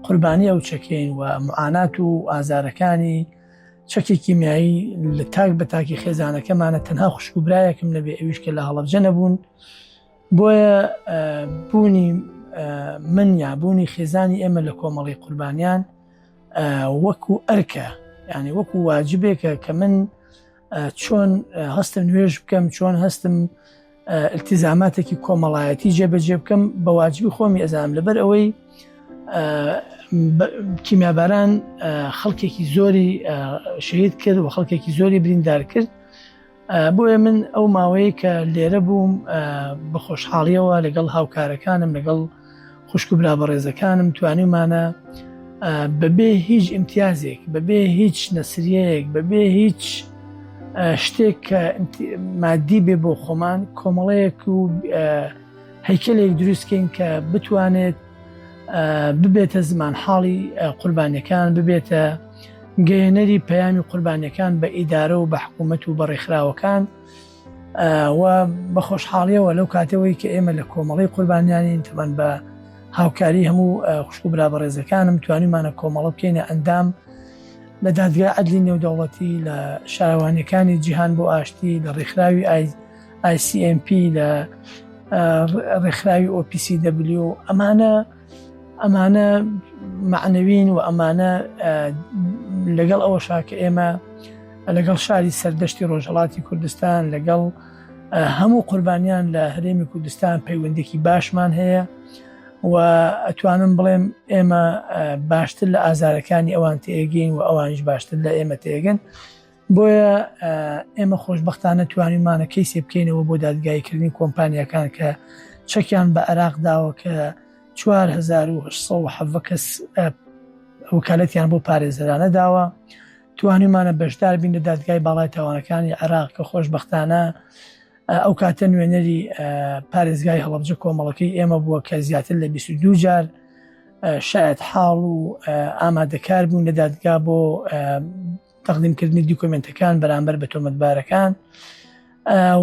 قوربانی ئەو چەکەین و معانات و ئازارەکانی چەکی کیمیایی لە تاک بە تاکی خێزانەکەمانە تەنها خوشک و برایەکم نەبێ ئەویش کە لە هەڵەبجە نەبوون. بۆیە بوونی من یا بوونی خێزانی ئێمە لە کۆمەڵی قوربانیان وەکو ئەرکە، یعنی وەکو واجبێکە کە من چۆن هەستم نوێژ بکەم، چۆن هەستم التیزاماتێکی کۆمەڵایەتی جێبەجێ بکەم، بە واجبی خۆمی ئەزانم. لەبەر ئەوەی کیمیاباران خەڵکێکی زۆری شەهید کرد و خەڵکێکی زۆری بریندار کرد. بۆیە من ئەو ماوەیە کە لێرە بووم بە خۆشحاڵیەوە لەگەڵ هاوکارەکانم، لەگەڵ خوشک و برا بەڕێزەکانم توانیمانە بەبێ هیچ ئیمتیازێک، بەبێ هیچ نەسریەیەک، بەبێ هیچ شتێک کە مادی بێ بۆ خۆمان کۆمەڵەیەک و هەیکەلێک دروستکەین کە بتوانێت ببێتە زمان حاڵی قوربانیەکان، ببێتە گەیەنەری پەیامی قوربانیەکان بە ئیدارە و بە حکوومەت و بە ڕێکخراوەکان و بە خۆشحاڵیەوە لەو کاتەوەی کە ئێمە لە کۆمەڵی قوربانیانی تەمەن بە هاوکاری هەموو خوشک و برابەڕێزەکانم توانیمانە کۆمەڵە بکەینە ئەندام لە دادگای عەدلی نێودەوڵەتی لە شارەوانیەکانی جیهان بۆ ئاشتی لە ڕێکخراوی ICMP لە ڕێکخراوی OPCW ئەمانە معنەوین و ئەمانە لەگەڵ ئەوەشا کە ئێمە لەگەڵ شاری سەردەشتی ڕۆژهەڵاتی کوردستان لەگەڵ هەموو قوربانیان لە هەرێمی کوردستان پەیوەندێکی باشمان هەیە و ئەتوانم بڵێم ئێمە باشتر لە ئازارەکانی ئەوان تێگەین و ئەوانش باشتر لە ئێمە تێگەن بۆیە ئێمە خۆشبەختانە توانیمانە کەیسێ بکەینەوە بۆ دادگایکردنی کۆمپانیەکان کە چەکیان بە عێراق داوە کە 4870 کەس وکالەتیان بۆ پارێزەرانە داوە توانیمانە بەشدار بین لە دادگای باڵای تاوانەکانی عێراق کە خۆشبەختانە ئەو کاتە نوێنەری پارێزگای هەڵەبجە کۆمەڵەکەی ئێمە بووە کە زیاتر لە 22 جار شایەت حاڵ و ئامادەکار بوون لە دادگا بۆ تەقدیمکردنی دیکۆمنتەکان بەرامبەر بە تۆمەتبارەکان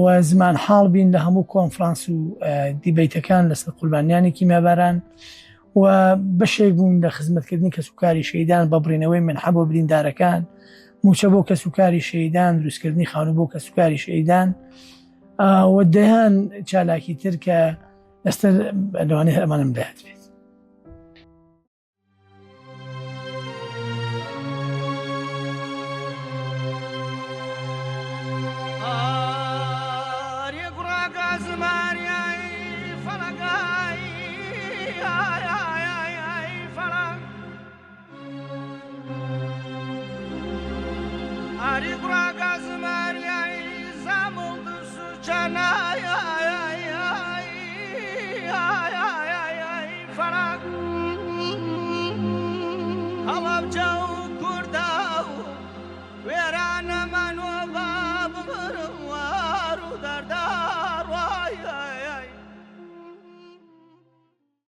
و زمان حاڵ بین لە هەموو کۆنفرانس و دیبەیتەکان لەسەر قوربانیانی کیمیاباران و بەشێک بوون لە خزمەتکردنی کەسوکاری شەیدان بە بڕینەوەی منحە بۆ بریندارەکان موچە بۆ کەسوکاری شەیدان دروستکردنی خانوو بۆ کەسوکاری شەیدان و دەیان چالاکی تر کە ئێستا لەوانەیە هەرمانم دەهات بێت. Halavca